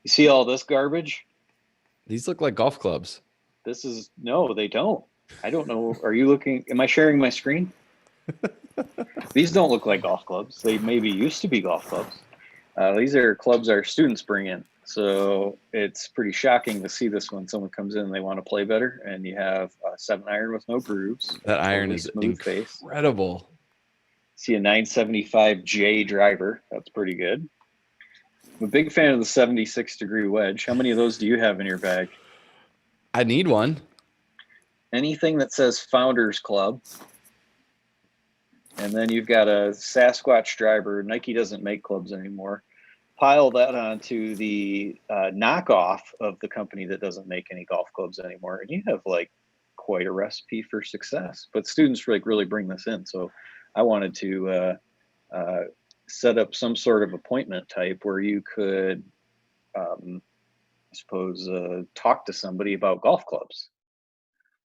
You see all this garbage? These look like golf clubs. No, they don't. I don't know. Are you looking? Am I sharing my screen? These don't look like golf clubs. They maybe used to be golf clubs. These are clubs our students bring in. So it's pretty shocking to see this when someone comes in and they want to play better, and you have a 7-iron with no grooves, That iron totally is smooth face. incredible. See a 975J driver. That's pretty good. I'm a big fan of the 76-degree wedge. How many of those do you have in your bag? I need one. Anything that says Founders Club. And then you've got a Sasquatch driver. Nike doesn't make clubs anymore. Pile that onto the knockoff of the company that doesn't make any golf clubs anymore, and you have like quite a recipe for success. But students really bring this in, so I wanted to set up some sort of appointment type where you could, I suppose, talk to somebody about golf clubs.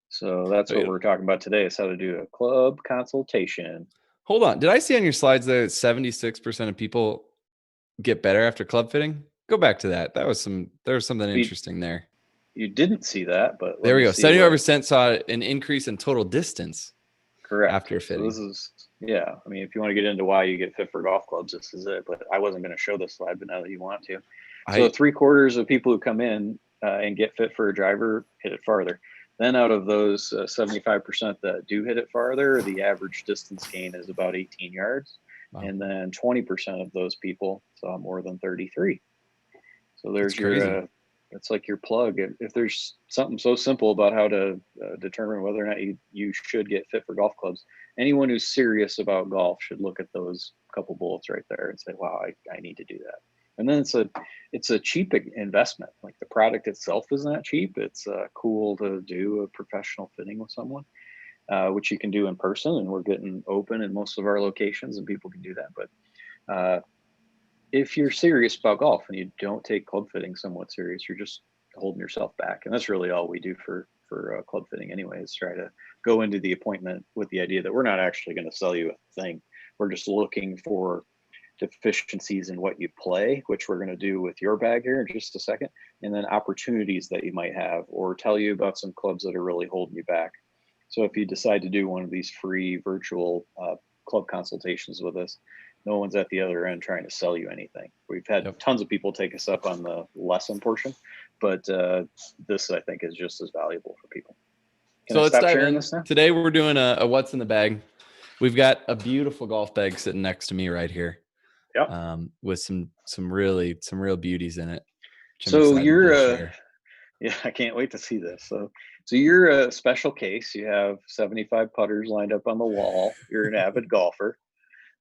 So that's what we're talking about today, is how to do a club consultation. Hold on. Did I see on your slides that 76% of people get better after club fitting? Go back to that. There was something interesting there. You didn't see that, but there we go. 75% saw an increase in total distance. Correct. After fitting. So this is, yeah. I mean, if you want to get into why you get fit for golf clubs, this is it. But I wasn't going to show this slide, but now that you want to. So 3/4 of people who come in and get fit for a driver hit it farther. Then out of those 75% that do hit it farther, the average distance gain is about 18 yards. Wow. And then 20% of those people saw more than 33. So there's your, it's like your plug. If there's something so simple about how to determine whether or not you should get fit for golf clubs, anyone who's serious about golf should look at those couple bullets right there and say, wow, I need to do that. And then it's a cheap investment. Like the product itself is not cheap. It's cool to do a professional fitting with someone, which you can do in person. And we're getting open in most of our locations and people can do that. But if you're serious about golf and you don't take club fitting somewhat serious, you're just holding yourself back. And that's really all we do for club fitting anyway, is try to go into the appointment with the idea that we're not actually going to sell you a thing. We're just looking for deficiencies in what you play, which we're going to do with your bag here in just a second, and then opportunities that you might have, or tell you about some clubs that are really holding you back. So if you decide to do one of these free virtual club consultations with us, no one's at the other end trying to sell you anything. We've had tons of people take us up on the lesson portion, but this I think is just as valuable for people. So let's dive in. Today we're doing a what's in the bag. We've got a beautiful golf bag sitting next to me right here. Yep. With some real beauties in it. So you're yeah, I can't wait to see this. So you're a special case. You have 75 putters lined up on the wall. You're an avid golfer.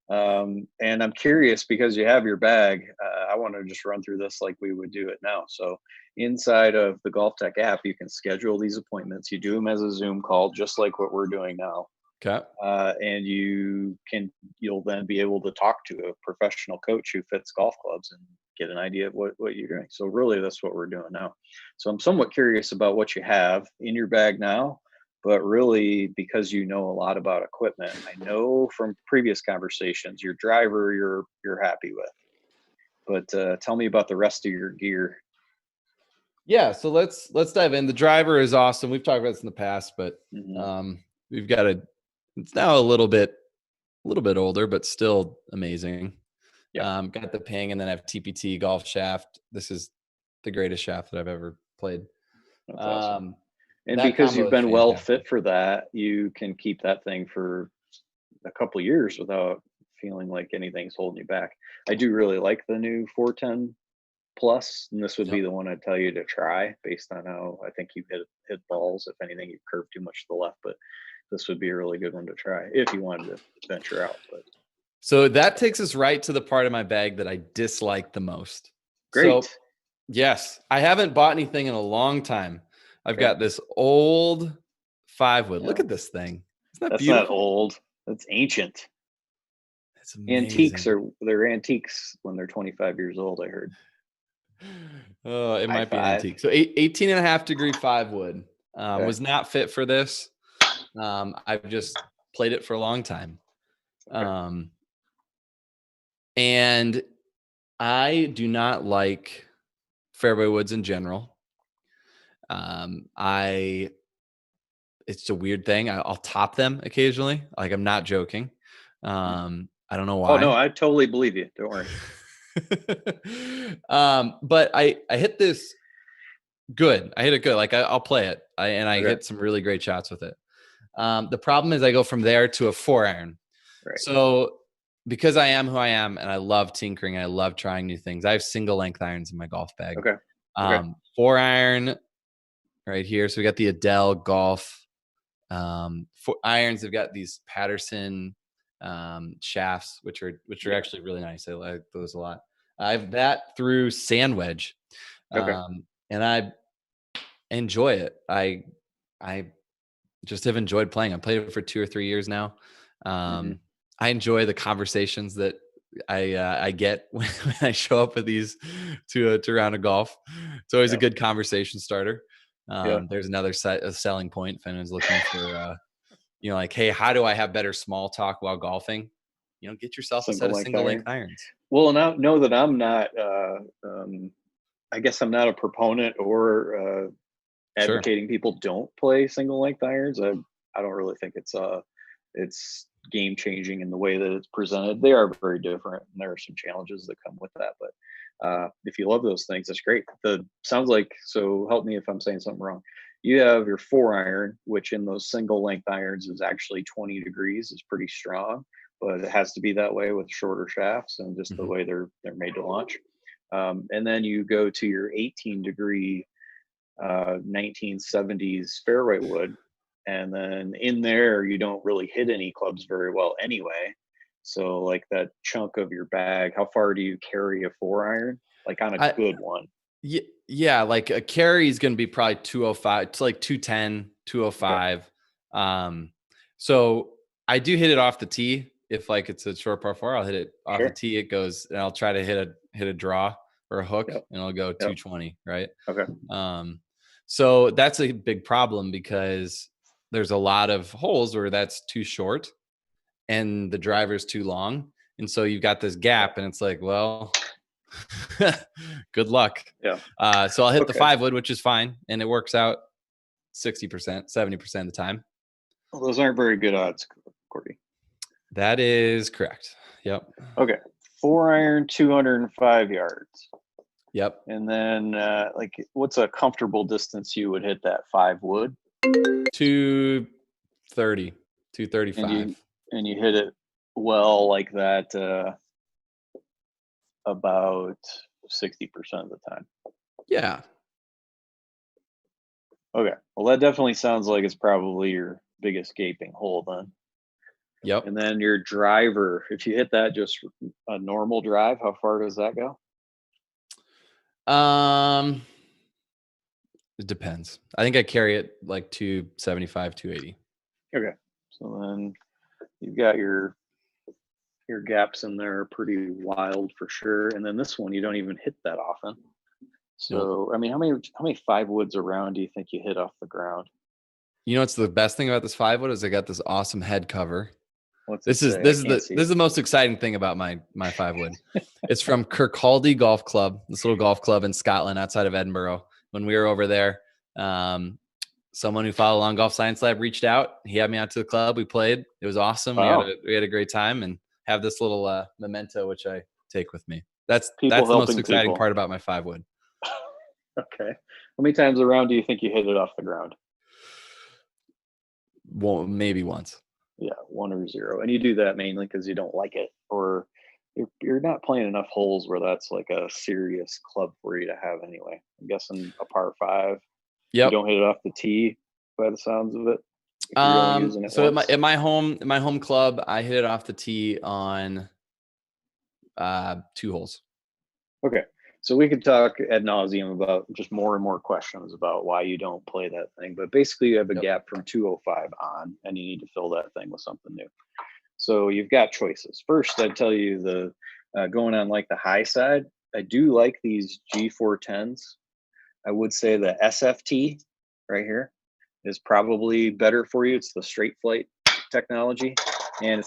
And I'm curious, because you have your bag, I want to just run through this like we would do it now. So inside of the GOLFTEC app, you can schedule these appointments. You do them as a Zoom call, just like what we're doing now. Okay. And you'll then be able to talk to a professional coach who fits golf clubs and get an idea of what you're doing. So really that's what we're doing now. So I'm somewhat curious about what you have in your bag now, but really because you know a lot about equipment, I know from previous conversations, your driver you're happy with, but tell me about the rest of your gear. Yeah. So let's dive in. The driver is awesome. We've talked about this in the past, but we've got it's now a little bit older, but still amazing. Yeah. Got the ping, and then I have TPT golf shaft. This is the greatest shaft that I've ever played. That's awesome. And because you've been well fit for that, you can keep that thing for a couple of years without feeling like anything's holding you back. I do really like the new 410 Plus, and this would be the one I'd tell you to try based on how I think you hit balls. If anything, you curve too much to the left, but this would be a really good one to try if you wanted to venture out. But so that takes us right to the part of my bag that I dislike the most. Great. So, yes, I haven't bought anything in a long time. I've got this old 5-wood. Look at this thing. Isn't that beautiful? That's not old. That's ancient. It's amazing. They're antiques when they're 25 years old, I heard. Oh, it might be an antique. So 18.5-degree 5-wood. Was not fit for this. I've just played it for a long time. And I do not like fairway woods in general. It's a weird thing. I'll top them occasionally. Like, I'm not joking. I don't know why. Oh no, I totally believe you. Don't worry. But I hit this good. I hit it good. Like, I'll play it. I hit some really great shots with it. The problem is I go from there to a 4-iron. Right. So because I am who I am and I love tinkering and I love trying new things, I have single length irons in my golf bag. Okay. 4-iron right here. So we got the Adele Golf 4 irons. They've got these Patterson shafts, which are actually really nice. I like those a lot. I have that through sand wedge, and I enjoy it. I just have enjoyed playing. I've played it for 2 or 3 years now. I enjoy the conversations that I get when I show up with these to a round of golf. It's always a good conversation starter. There's another selling point if anyone's looking for, like, hey, how do I have better small talk while golfing? Get yourself a set of single length irons. Well, and I know that I'm not, I guess I'm not a proponent or advocating people don't play single length irons. I don't really think it's game changing in the way that it's presented. They are very different, and there are some challenges that come with that. But if you love those things, that's great. Sounds like, so help me if I'm saying something wrong. You have your 4-iron, which in those single length irons is actually 20 degrees, is pretty strong, but it has to be that way with shorter shafts and just the way they're made to launch. And then you go to your 18 degree 1970s fairway wood, and then in there you don't really hit any clubs very well anyway. So like that chunk of your bag, how far do you carry a 4-iron, like on a good one? Yeah, like a carry is going to be probably 205 to like 210, 205. So I do hit it off the tee. If like it's a short par 4, I'll hit it off the tee. It goes, and I'll try to hit a draw or a hook, and it'll go 220, right? So that's a big problem because there's a lot of holes where that's too short and the driver's too long. And so you've got this gap, and it's like, well, good luck. So I'll hit the 5 wood, which is fine. And it works out 60%, 70% of the time. Well, those aren't very good odds, Cordie. That is correct. Yep. Okay. 4-iron, 205 yards. Yep. And then like, what's a comfortable distance you would hit that 5 wood? 230, 235. And you hit it well like that about 60% of the time. Yeah. Okay. Well, that definitely sounds like it's probably your biggest gaping hole then. Yep. And then your driver, if you hit that just a normal drive, how far does that go? It depends. I think I carry it like 275, 280. Okay. So then you've got your gaps in there are pretty wild for sure. And then this one, you don't even hit that often. So, I mean, how many 5 woods around do you think you hit off the ground? What's the best thing about this 5 wood is I got this awesome head cover. This is the most exciting thing about my 5 wood. It's from Cordie Golf Club, this little golf club in Scotland outside of Edinburgh. When we were over there, someone who followed along Golf Science Lab reached out. He had me out to the club. We played. It was awesome. Wow. We had a great time, and have this little memento which I take with me. That's the most exciting part about my 5 wood. Okay. How many times around do you think you hit it off the ground? Well, maybe once. Yeah, 1 or 0. And you do that mainly because you don't like it, or you're not playing enough holes where that's like a serious club for you to have anyway. I'm guessing a par 5. Yep. You don't hit it off the tee by the sounds of it. So at my home club, I hit it off the tee on 2 holes. Okay. So we could talk ad nauseum about just more and more questions about why you don't play that thing. But basically you have a gap from 205 on, and you need to fill that thing with something new. So you've got choices. First, I'd tell you going on like the high side, I do like these G410s. I would say the SFT right here is probably better for you. It's the straight flight technology, and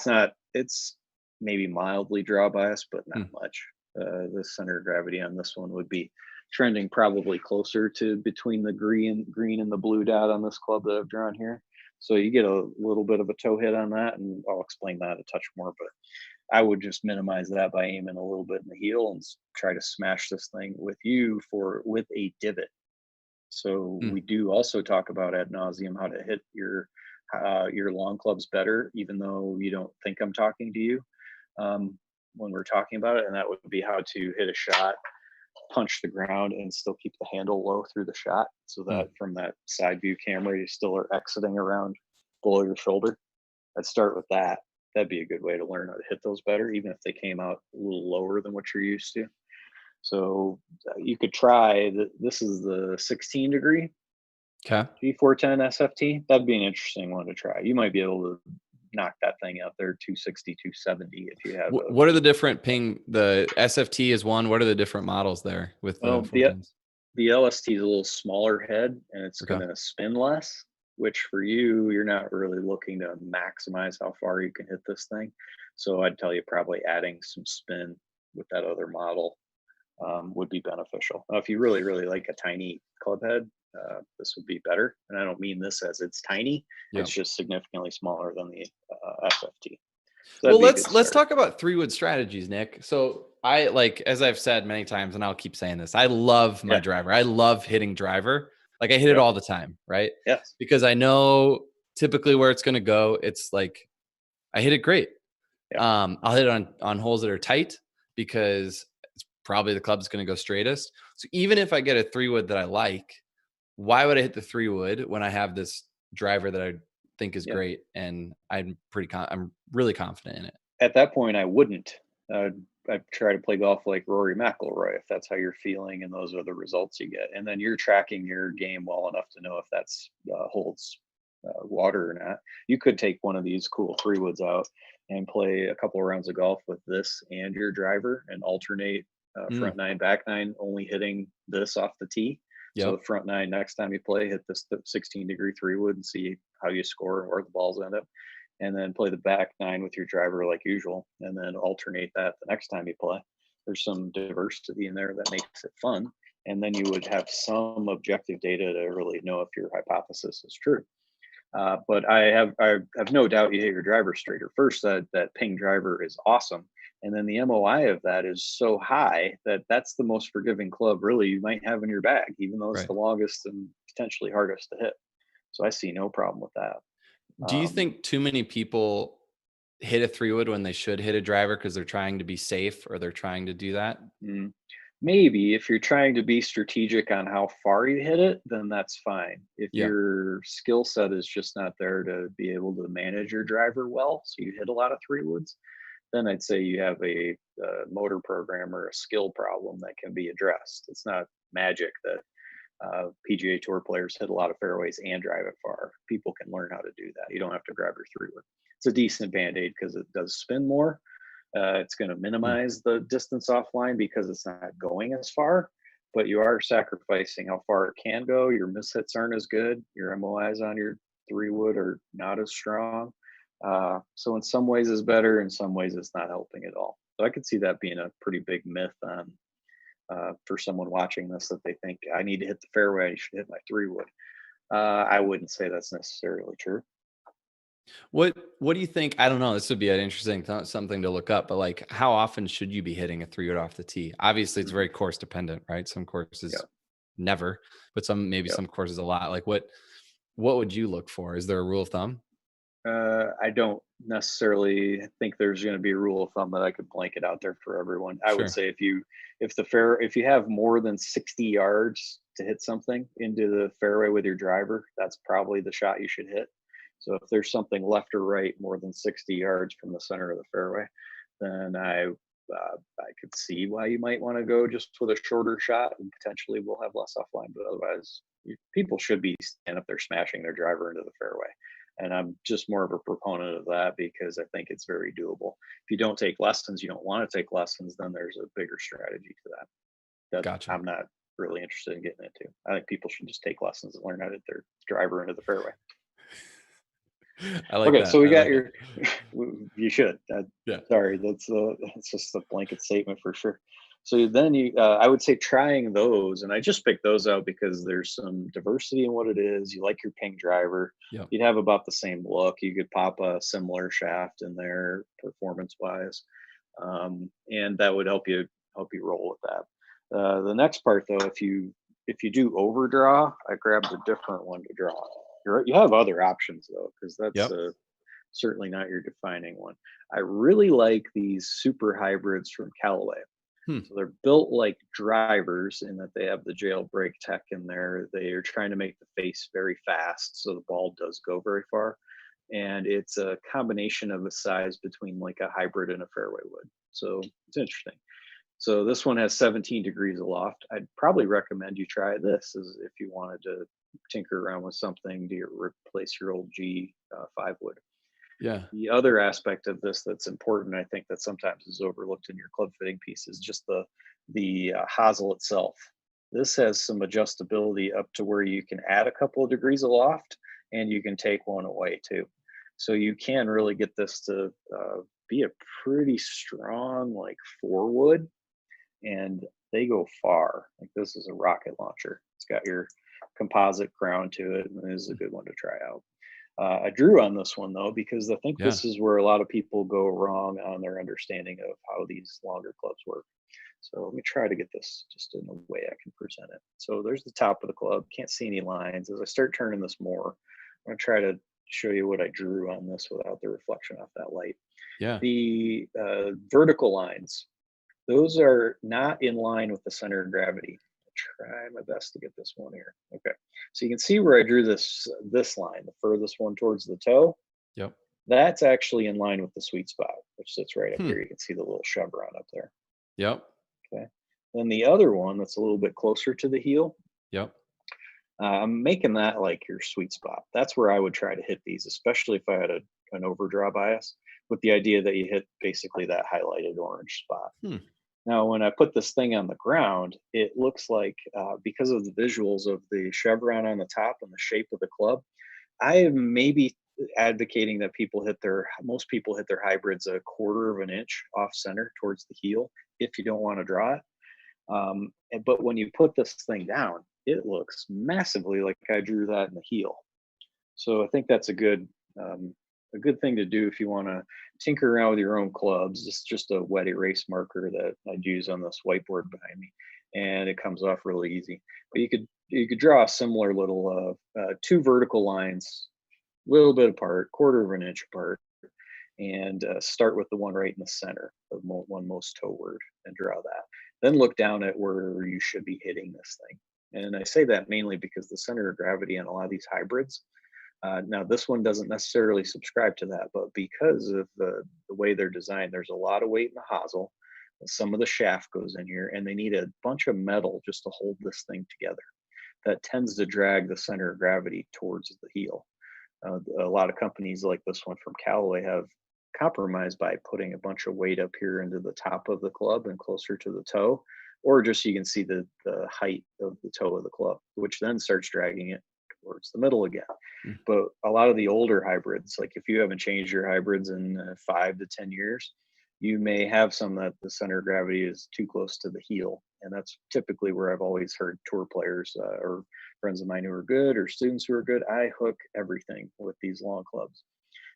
it's maybe mildly draw bias, but not much. The center of gravity on this one would be trending probably closer to between the green and the blue dot on this club that I've drawn here. So you get a little bit of a toe hit on that, and I'll explain that a touch more, but I would just minimize that by aiming a little bit in the heel and try to smash this thing with a divot. So we do also talk about ad nauseum how to hit your long clubs better, even though you don't think I'm talking to you when we're talking about it. And that would be how to hit a shot, punch the ground, and still keep the handle low through the shot, so that from that side view camera, you still are exiting around below your shoulder. I'd start with that. That'd be a good way to learn how to hit those better, even if they came out a little lower than what you're used to. So you could try this is the 16 degree G410 SFT. That'd be an interesting one to try. You might be able to knock that thing out there 260, 270 if you have. What are the different ping? The SFT is one. What are the different models there with the the LST is a little smaller head, and it's going to spin less, which for you, you're not really looking to maximize how far you can hit this thing. So I'd tell you probably adding some spin with that other model would be beneficial. Now, if you really, really like a tiny club head, this would be better. And I don't mean this as it's tiny. It's just significantly smaller than the SFT. So well, let's talk about 3-wood strategies, Nick. So I as I've said many times, and I'll keep saying this, I love my driver. I love hitting driver. Like I hit it all the time, right? Yes. Because I know typically where it's going to go. It's like I hit it great. Yeah. I'll hit it on holes that are tight because it's probably the club's going to go straightest. So even if I get a 3-wood that I like, why would I hit the 3-wood when I have this driver that I think is great, and I'm really confident in it? At that point, I wouldn't. I'd try to play golf like Rory McIlroy if that's how you're feeling, and those are the results you get. And then you're tracking your game well enough to know if that's holds water or not. You could take one of these cool 3-woods out and play a couple of rounds of golf with this and your driver, and alternate front 9, back 9, only hitting this off the tee. Yep. So the front 9, next time you play, hit this 16 degree 3-wood and see how you score and where the balls end up. And then play the back 9 with your driver like usual, and then alternate that the next time you play. There's some diversity in there that makes it fun. And then you would have some objective data to really know if your hypothesis is true. But I have no doubt you hit your driver straighter. First, that ping driver is awesome. And then the MOI of that is so high that that's the most forgiving club really you might have in your bag, even though it's the longest and potentially hardest to hit. So I see no problem with that. Do you think too many people hit a 3-wood when they should hit a driver because they're trying to be safe, or they're trying to do that? Maybe if you're trying to be strategic on how far you hit it, then that's fine. If your skill set is just not there to be able to manage your driver well, so you hit a lot of 3-woods, then I'd say you have a motor program or a skill problem that can be addressed. It's not magic that PGA Tour players hit a lot of fairways and drive it far. People can learn how to do that. You don't have to grab your 3-wood. It's a decent band-aid because it does spin more. It's going to minimize the distance offline because it's not going as far, but you are sacrificing how far it can go. Your mishits aren't as good. Your MOIs on your 3-wood are not as strong. So in some ways it's better, in some ways it's not helping at all. So I could see that being a pretty big myth on for someone watching this, that they think I need to hit the fairway, I should hit my 3-wood. I wouldn't say that's necessarily true. What do you think? I don't know. This would be an interesting something to look up, but like, how often should you be hitting a 3-wood off the tee? Obviously, it's very course dependent, right? Some courses never, but some courses a lot. Like, what would you look for? Is there a rule of thumb? I don't necessarily think there's going to be a rule of thumb that I could blanket out there for everyone. I would say if you have more than 60 yards to hit something into the fairway with your driver, that's probably the shot you should hit. So if there's something left or right more than 60 yards from the center of the fairway, then I could see why you might want to go just with a shorter shot, and potentially we'll have less offline. But otherwise, people should be standing up there smashing their driver into the fairway. And I'm just more of a proponent of that because I think it's very doable. If you don't take lessons, you don't want to take lessons, then there's a bigger strategy to that. Gotcha. I'm not really interested in getting into. I think people should just take lessons and learn how to hit their driver into the fairway. I like that. So we got you should. Sorry, that's just a blanket statement for sure. So then I would say trying those, and I just picked those out because there's some diversity in what it is. You like your pink driver. Yep. You'd have about the same look. You could pop a similar shaft in there performance wise. And that would help you roll with that. The next part though, if you do overdraw, I grabbed a different one to draw. You have other options though, because that's certainly not your defining one. I really like these super hybrids from Callaway. So they're built like drivers in that they have the jailbreak tech in there. They are trying to make the face very fast, so the ball does go very far. And it's a combination of a size between like a hybrid and a fairway wood. So it's interesting. So this one has 17 degrees aloft. I'd probably recommend you try this as if you wanted to tinker around with something to replace your old G5 wood. Yeah. The other aspect of this that's important, I think, that sometimes is overlooked in your club fitting piece is just the hosel itself. This has some adjustability up to where you can add a couple of degrees aloft and you can take one away too. So you can really get this to be a pretty strong like 4 wood, and they go far. Like this is a rocket launcher. It's got your composite crown to it, and it is a good one to try out. I drew on this one though, because I think this is where a lot of people go wrong on their understanding of how these longer clubs work. So let me try to get this just in a way I can present it. So there's the top of the club. Can't see any lines. As I start turning this more, I'm going to try to show you what I drew on this without the reflection off that light. Yeah. The vertical lines, those are not in line with the center of gravity. Try my best to get this one here. Okay, so you can see where I drew this line, the furthest one towards the toe. Yep. That's actually in line with the sweet spot, which sits right up here. You can see the little chevron up there. Yep. Okay. Then the other one that's a little bit closer to the heel. Yep. I'm making that like your sweet spot. That's where I would try to hit these, especially if I had an overdraw bias, with the idea that you hit basically that highlighted orange spot. Now, when I put this thing on the ground, it looks like because of the visuals of the chevron on the top and the shape of the club, I am maybe advocating that most people hit their hybrids a 1/4 of an inch off center towards the heel if you don't want to draw it. But when you put this thing down, it looks massively like I drew that in the heel. So I think that's a good thing to do if you want to tinker around with your own clubs. It's just a wet erase marker that I'd use on this whiteboard behind me, and it comes off really easy. But you could draw a similar little 2 vertical lines, a little bit apart, 1/4 of an inch apart, and start with the one right in the center, the one most toeward, and draw that. Then look down at where you should be hitting this thing. And I say that mainly because the center of gravity on a lot of these hybrids, now this one doesn't necessarily subscribe to that, but because of the way they're designed, there's a lot of weight in the hosel. Some of the shaft goes in here, and they need a bunch of metal just to hold this thing together. That tends to drag the center of gravity towards the heel. A lot of companies like this one from Callaway have compromised by putting a bunch of weight up here into the top of the club and closer to the toe, or just you can see the height of the toe of the club, which then starts dragging it towards the middle again. But a lot of the older hybrids, like if you haven't changed your hybrids in 5 to 10 years, you may have some that the center of gravity is too close to the heel. And that's typically where I've always heard tour players or friends of mine who are good or students who are good, I hook everything with these long clubs.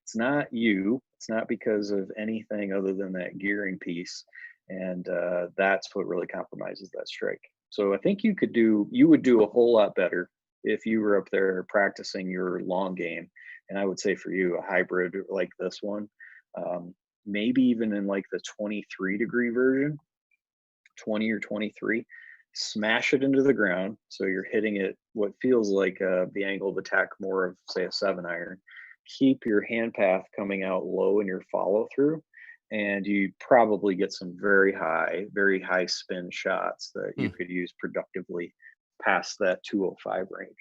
It's not you. It's not because of anything other than that gearing piece. And that's what really compromises that strike. So I think you would do a whole lot better if you were up there practicing your long game. And I would say for you, a hybrid like this one, maybe even in like the 23-degree version, 20 or 23, smash it into the ground. So you're hitting it what feels like the angle of attack more of, say, a 7-iron. Keep your hand path coming out low in your follow through, and you probably get some very high spin shots that you could use productively past that 205 range.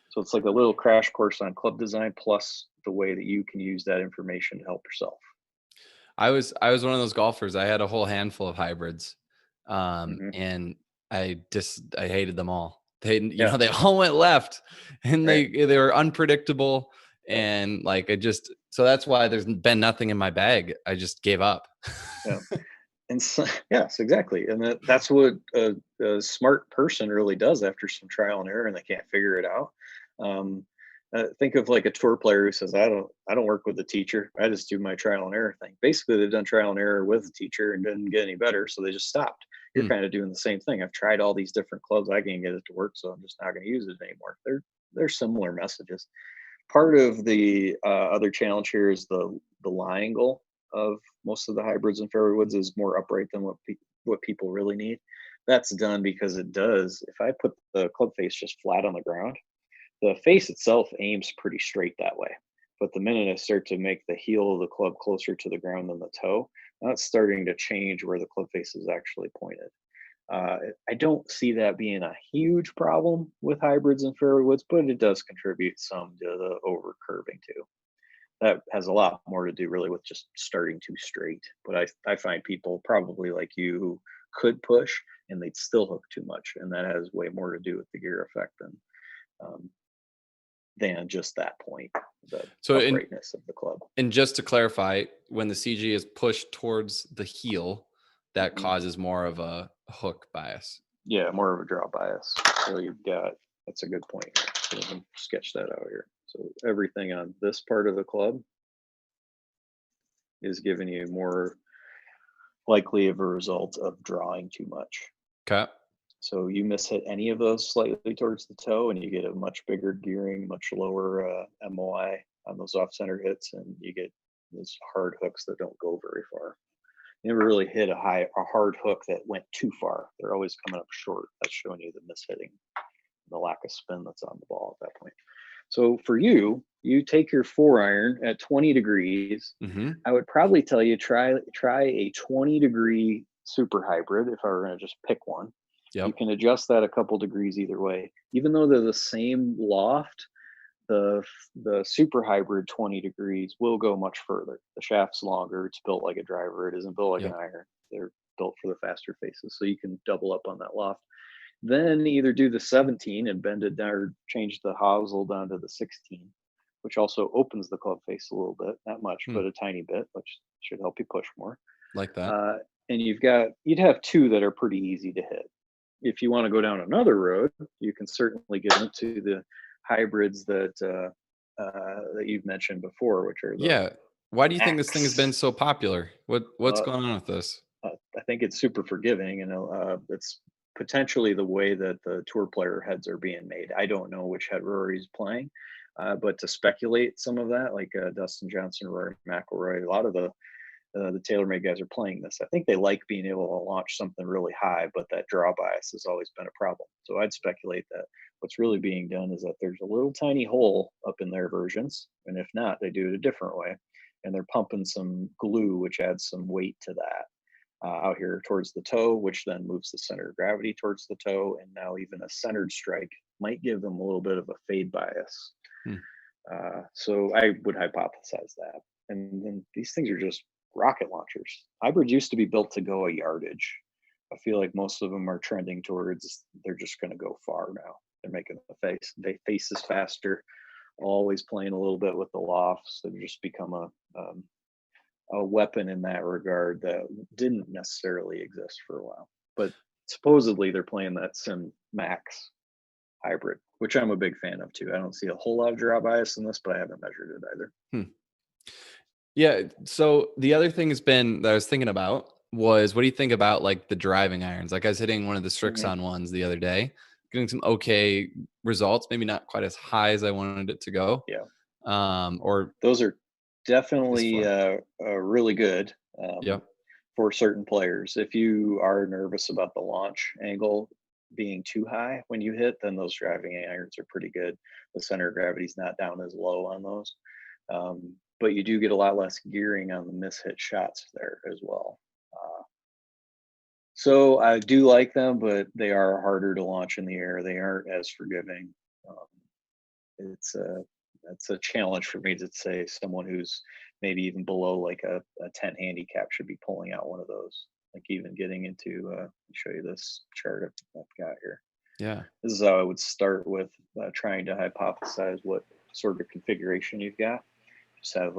So it's like a little crash course on club design, plus the way that you can use that information to help yourself. I was one of those golfers. I had a whole handful of hybrids, and I hated them all. They they all went left, and they were unpredictable, and like so that's why there's been nothing in my bag. I just gave up. And so, yes, exactly. And that's what a smart person really does after some trial and error and they can't figure it out. Um, think of like a tour player who says, I don't work with the teacher. I just do my trial and error thing. Basically, they've done trial and error with the teacher and didn't get any better. So they just stopped. You're kind of doing the same thing. I've tried all these different clubs. I can't get it to work. So I'm just not going to use it anymore. They're similar messages. Part of the other challenge here is the lie angle of most of the hybrids and fairway woods is more upright than what people really need. That's done because it does. If I put the club face just flat on the ground, the face itself aims pretty straight that way. But the minute I start to make the heel of the club closer to the ground than the toe, now it's starting to change where the club face is actually pointed. I don't see that being a huge problem with hybrids and fairway woods, but it does contribute some to the over curving too. That has a lot more to do really with just starting too straight. But I find people probably like you who could push and they'd still hook too much. And that has way more to do with the gear effect than just that point, the uprightness of the club. And just to clarify, when the CG is pushed towards the heel, that causes more of a hook bias. Yeah, more of a draw bias. So that's a good point. So we can sketch that out here. So everything on this part of the club is giving you more likely of a result of drawing too much. Okay. So you mishit any of those slightly towards the toe and you get a much bigger gearing, much lower MOI on those off-center hits, and you get those hard hooks that don't go very far. You never really hit a hard hook that went too far. They're always coming up short. That's showing you the mishitting, the lack of spin that's on the ball at that point. So for you take your 4-iron at 20 degrees. I would probably tell you try a 20-degree super hybrid if I were going to just pick one. Yep. You can adjust that a couple degrees either way. Even though they're the same loft, the super hybrid 20 degrees will go much further. The shaft's longer. It's built like a driver. It isn't built like an iron. They're built for the faster faces. So you can double up on that loft. Then either do the 17 and bend it down or change the hosel down to the 16, which also opens the club face a little bit, not much, but a tiny bit, which should help you push more. Like that. And you'd have two that are pretty easy to hit. If you want to go down another road, you can certainly get into the hybrids that you've mentioned before, which are Why do you think this thing has been so popular? What's going on with this? I think it's super forgiving, and it's potentially the way that the tour player heads are being made. I don't know which head Rory's playing, but to speculate some of that, like Dustin Johnson, Rory McIlroy, a lot of the TaylorMade guys are playing this. I think they like being able to launch something really high, but that draw bias has always been a problem. So I'd speculate that what's really being done is that there's a little tiny hole up in their versions, and if not, they do it a different way, and they're pumping some glue, which adds some weight to that. Out here towards the toe, which then moves the center of gravity towards the toe, and now even a centered strike might give them a little bit of a fade bias. So I would hypothesize that. And then these things are just rocket launchers. Hybrids used to be built to go a yardage. I feel like most of them are trending towards they're just going to go far now. They're making the face is faster, always playing a little bit with the lofts. They've just become a weapon in that regard that didn't necessarily exist for a while. But supposedly they're playing that Sim Max hybrid, which I'm a big fan of too. I don't see a whole lot of draw bias in this, but I haven't measured it either. Yeah. So the other thing that I was thinking about was, what do you think about like the driving irons? Like I was hitting one of the Strixon ones the other day, getting some okay results, maybe not quite as high as I wanted it to go. Yeah. Or those are definitely really good for certain players. If you are nervous about the launch angle being too high when you hit, then those driving irons are pretty good. The center of gravity's not down as low on those. But you do get a lot less gearing on the mishit shots there as well. So I do like them, but they are harder to launch in the air. They aren't as forgiving. It's a challenge for me to say someone who's maybe even below like a 10 handicap should be pulling out one of those. Like even getting into, let me show you this chart I've got here. Yeah. This is how I would start with trying to hypothesize what sort of configuration you've got. Just have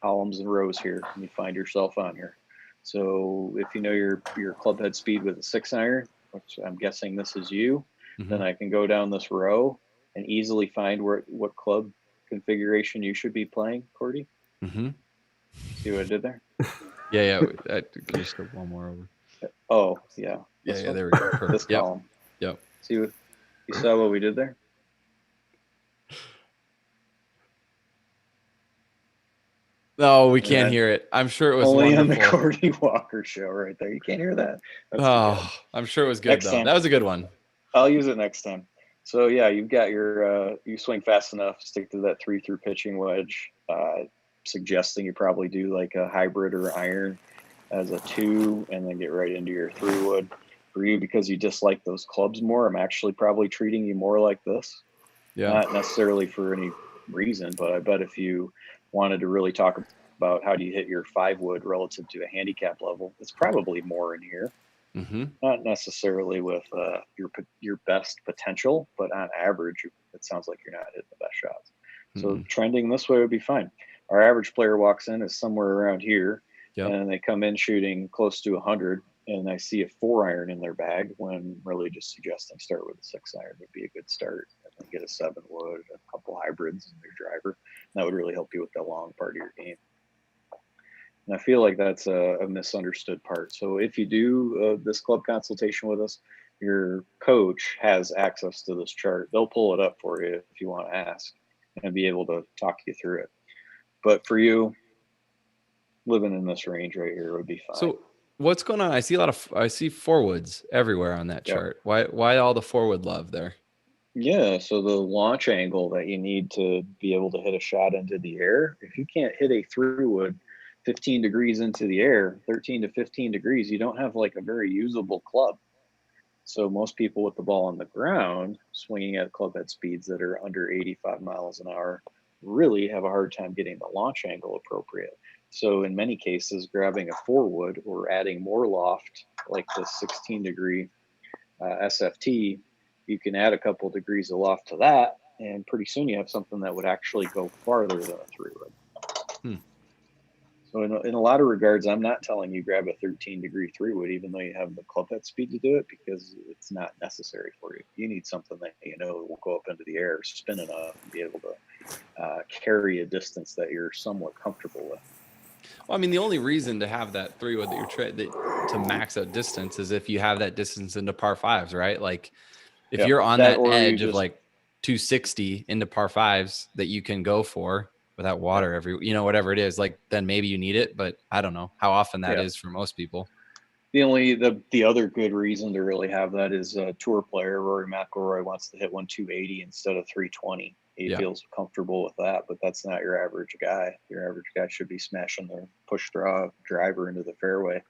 columns and rows here, and you find yourself on here. So if you know your club head speed with a 6-iron, which I'm guessing this is you, then I can go down this row and easily find what club configuration you should be playing, Cordie. See what I did there? Yeah. Can you just go one more over? Oh, yeah. Yeah, there we go. Perfect. This column. Yep. See what you saw what we did there? No, we can't hear it. I'm sure it was only wonderful. On the Cordie Walker show right there. You can't hear that. That's I'm sure it was good next though. Time. That was a good one. I'll use it next time. So yeah, you've got your you swing fast enough, stick to that 3-through pitching wedge. Suggesting you probably do like a hybrid or iron as a 2, and then get right into your 3-wood. For you, because you dislike those clubs more, I'm actually probably treating you more like this. Yeah. Not necessarily for any reason, but I bet if you wanted to really talk about how do you hit your 5-wood relative to a handicap level, it's probably more in here. Not necessarily with your best potential, but on average, it sounds like you're not hitting the best shots. So trending this way would be fine. Our average player walks in is somewhere around here, and they come in shooting close to 100, and I see a 4-iron in their bag, when really just suggesting start with a 6-iron would be a good start, and then get a 7-wood, a couple hybrids in your driver. And that would really help you with the long part of your game. And I feel like that's a misunderstood part. So if you do this club consultation with us, your coach has access to this chart. They'll pull it up for you if you want to ask, and be able to talk you through it. But for you, living in this range right here would be fine. So what's going on? I see 4-woods everywhere on that chart. Why all the 4-wood love there? Yeah, so the launch angle that you need to be able to hit a shot into the air, if you can't hit a 3-wood 15 degrees into the air, 13 to 15 degrees, you don't have like a very usable club. So most people with the ball on the ground, swinging at club head speeds that are under 85 miles an hour, really have a hard time getting the launch angle appropriate. So in many cases, grabbing a 4-wood or adding more loft, like the 16-degree SFT, you can add a couple degrees of loft to that, and pretty soon you have something that would actually go farther than a 3-wood. So in a lot of regards, I'm not telling you grab a 13-degree 3-wood, even though you have the club head speed to do it, because it's not necessary for you. You need something that will go up into the air, spin enough, and be able to carry a distance that you're somewhat comfortable with. Well, I mean, the only reason to have that 3-wood that to max out distance is if you have that distance into par 5s, right? Like if you're on that edge of like 260 into par 5s that you can go for without water whatever it is, like then maybe you need it, but I don't know how often that is for most people. The other good reason to really have that is a tour player, Rory McIlroy, wants to hit 280 instead of 320. He feels comfortable with that, but that's not your average guy. Your average guy should be smashing their push draw driver into the fairway,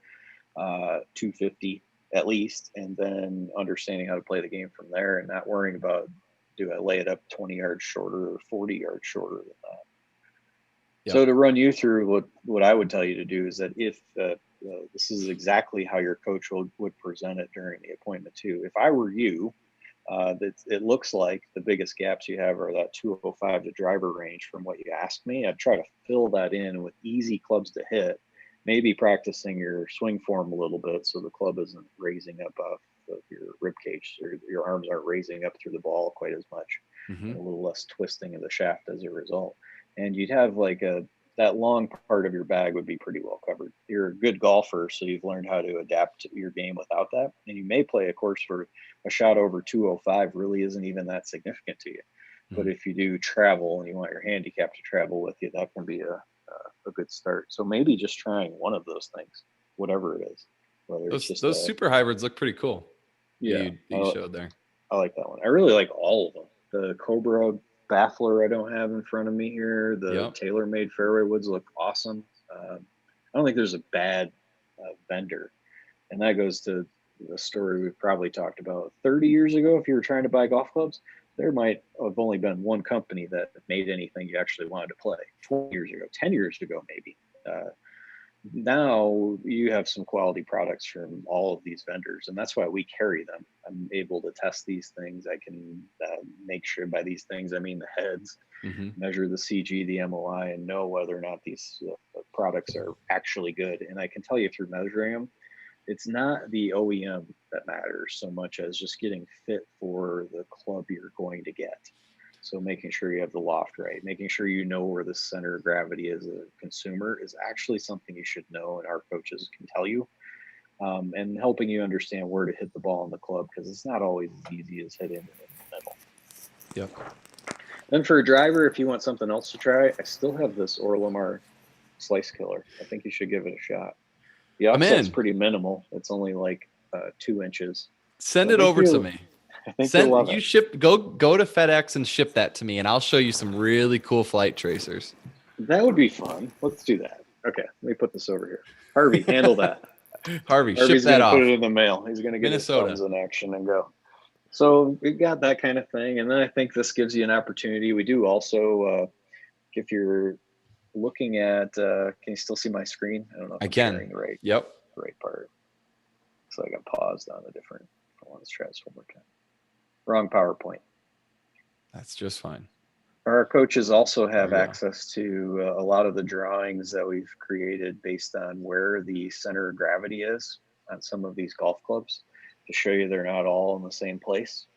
250 at least, and then understanding how to play the game from there, and not worrying about, do I lay it up 20 yards shorter or 40 yards shorter than that. So to run you through what I would tell you to do is that if this is exactly how your coach would present it during the appointment too. If I were you, it looks like the biggest gaps you have are that 205 to driver range from what you asked me. I'd try to fill that in with easy clubs to hit, maybe practicing your swing form a little bit so the club isn't raising up off of your rib cage, or your arms aren't raising up through the ball quite as much, and a little less twisting of the shaft as a result. And you'd have like that long part of your bag would be pretty well covered. You're a good golfer, so you've learned how to adapt to your game without that. And you may play a course for a shot over 205 really isn't even that significant to you. But if you do travel and you want your handicap to travel with you, that can be a good start. So maybe just trying one of those things, whatever it is. Whether those super hybrids look pretty cool. Yeah, you showed there. I like that one. I really like all of them. The Cobra Baffler I don't have in front of me here. The TaylorMade fairway woods look awesome. I don't think there's a bad vendor, and that goes to the story we've probably talked about 30 years ago. If you were trying to buy golf clubs, there might have only been one company that made anything you actually wanted to play. 20 years ago, 10 years ago, maybe. now you have some quality products from all of these vendors, and that's why we carry them. I'm able to test these things. I can make sure, by these things I mean the heads, measure the CG, the MOI, and know whether or not these products are actually good. And I can tell you through measuring them, it's not the OEM that matters so much as just getting fit for the club you're going to get. So making sure you have the loft right, making sure you know where the center of gravity as a consumer is actually something you should know, and our coaches can tell you, and helping you understand where to hit the ball in the club, because it's not always as easy as hitting it in the middle. Yep. Then for a driver, if you want something else to try, I still have this Orlamar Slice Killer. I think you should give it a shot. The offset's pretty minimal. It's only like 2 inches. Send it over to me. I think you'll love it. Go to FedEx and ship that to me, and I'll show you some really cool flight tracers. That would be fun. Let's do that. Okay, let me put this over here. Harvey, handle that. Harvey's ship that off. Put it in the mail. He's going to get his thumbs in action and go. So we've got that kind of thing, and then I think this gives you an opportunity. We do also, if you're looking at, can you still see my screen? I don't know if I can. The right, yep. The right part. So I got paused on a different. Let's try this one more time. Wrong PowerPoint. That's just fine. Our coaches also have access to a lot of the drawings that we've created based on where the center of gravity is on some of these golf clubs, to show you they're not all in the same place.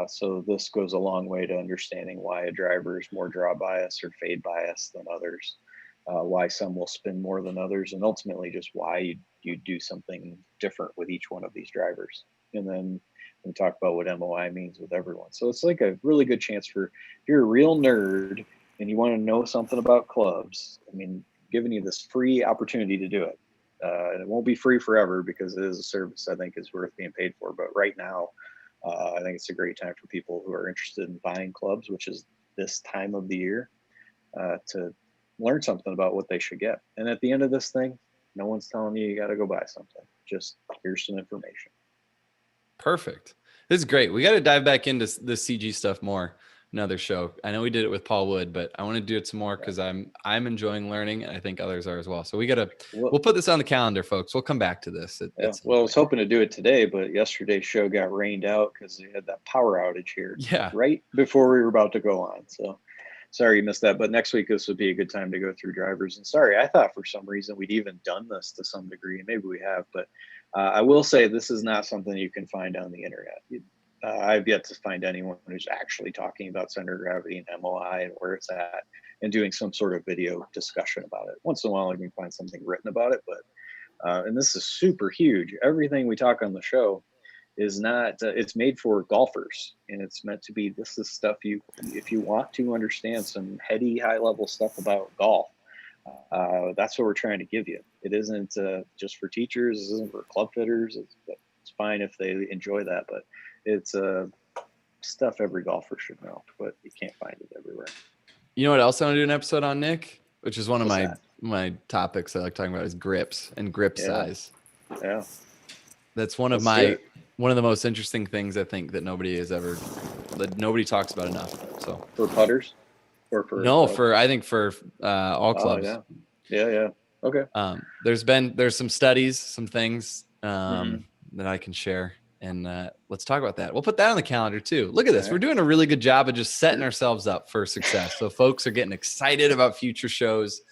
So this goes a long way to understanding why a driver is more draw bias or fade bias than others, why some will spin more than others, and ultimately just why you do something different with each one of these drivers. And then we talk about what MOI means with everyone. So it's like a really good chance for, if you're a real nerd and you want to know something about clubs, I mean, giving you this free opportunity to do it. And it won't be free forever, because it is a service I think is worth being paid for. But right now, I think it's a great time for people who are interested in buying clubs, which is this time of the year, to learn something about what they should get. And at the end of this thing, no one's telling you got to go buy something. Just here's some information. Perfect. This is great. We got to dive back into the CG stuff more. Another show. I know we did it with Paul Wood, but I want to do it some more because I'm enjoying learning, and I think others are as well. So we'll put this on the calendar, folks. We'll come back to this. Well, I was hoping to do it today, but yesterday's show got rained out because they had that power outage here. Yeah. Right before we were about to go on. So sorry you missed that. But next week, this would be a good time to go through drivers. And sorry, I thought for some reason we'd even done this to some degree. Maybe we have, but I will say this is not something you can find on the internet. I've yet to find anyone who's actually talking about center of gravity and MOI and where it's at, and doing some sort of video discussion about it. Once in a while, you can find something written about it, but and this is super huge. Everything we talk on the show is not, it's made for golfers, and it's meant to be, this is stuff if you want to understand some heady, high level stuff about golf, that's what we're trying to give you. It isn't just for teachers. It isn't for club fitters. It's fine if they enjoy that, but it's stuff every golfer should know, but you can't find it everywhere. You know what else I want to do an episode on, Nick? Which is one of my topics I like talking about, is grips and grip size. Yeah. That's one of the most interesting things I think that nobody talks about enough. So for putters, or for I think for all clubs. Yeah. Okay. There's some studies, some things that I can share, and let's talk about that. We'll put that on the calendar too. Look at this. We're doing a really good job of just setting ourselves up for success. So folks are getting excited about future shows.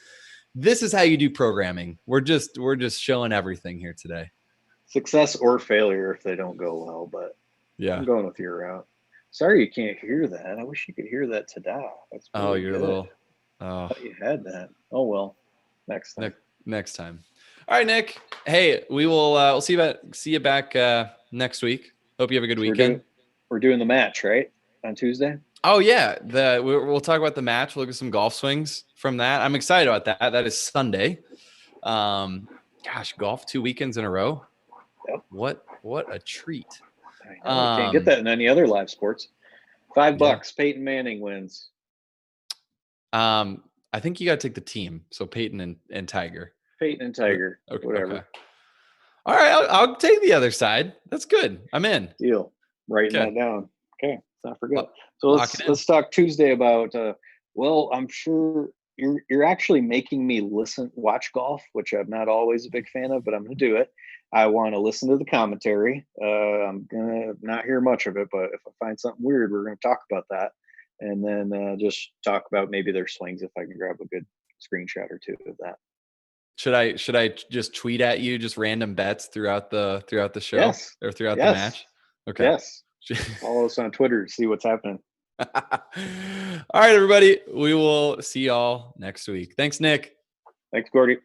This is how you do programming. We're just showing everything here today. Success or failure if they don't go well, but yeah, I'm going with your route. Sorry you can't hear that. I wish you could hear that today. That's really you're good. a little. I thought you had that. Oh well, next time. Next time. All right, Nick. Hey, we will. We'll see you back next week. Hope you have a good weekend. We're doing the match, right, on Tuesday? Oh yeah, we'll talk about the match. We'll look at some golf swings from that. I'm excited about that. That is Sunday. Gosh, golf 2 weekends in a row. Yep. What a treat. I know, you can't get that in any other live sports. $5. Peyton Manning wins. I think you got to take the team. So Peyton and Tiger. Peyton and Tiger. Okay. Whatever. Okay. All right, I'll take the other side. That's good. I'm in. Deal. Writing that down. Okay, let's not forget. So let's talk Tuesday about. Well, I'm sure you're actually making me watch golf, which I'm not always a big fan of, but I'm going to do it. I want to listen to the commentary. I'm going to not hear much of it, but if I find something weird, we're going to talk about that. And then just talk about maybe their swings if I can grab a good screenshot or two of that. Should I just tweet at you just random bets throughout the show? Yes. Or throughout the match? Okay. Yes. Follow us on Twitter to see what's happening. All right, everybody. We will see y'all next week. Thanks, Nick. Thanks, Cordie.